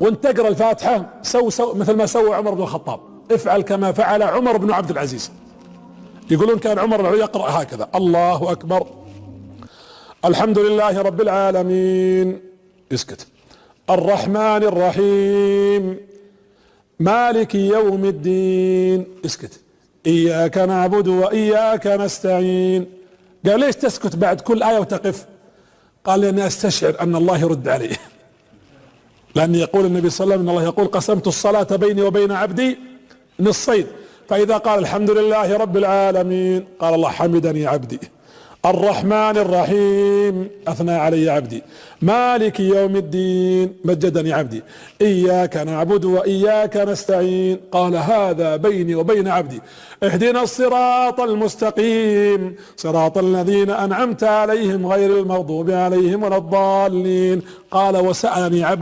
وانت تقرا الفاتحة سو مثل ما سوى عمر بن الخطاب، افعل كما فعل عمر بن عبد العزيز. يقولون كان عمر يقرأ هكذا: الله أكبر، الحمد لله رب العالمين، اسكت، الرحمن الرحيم، مالك يوم الدين، اسكت، إياك نعبد وإياك نستعين. قال: ليش تسكت بعد كل آية وتقف؟ قال: لأني أستشعر أن الله يرد علي. لأن يقول النبي صلى الله عليه وسلم: إن الله يقول: قسمت الصلاة بيني وبين عبدي نصفين، فإذا قال الحمد لله رب العالمين قال الله: حمدني عبدي. الرحمن الرحيم، أثنى علي عبدي. مالك يوم الدين، مجدني عبدي. إياك نعبد وإياك نستعين، قال: هذا بيني وبين عبدي. اهدنا الصراط المستقيم، صراط الذين أنعمت عليهم غير المغضوب عليهم ولا الضالين، قال: وسألني عبدي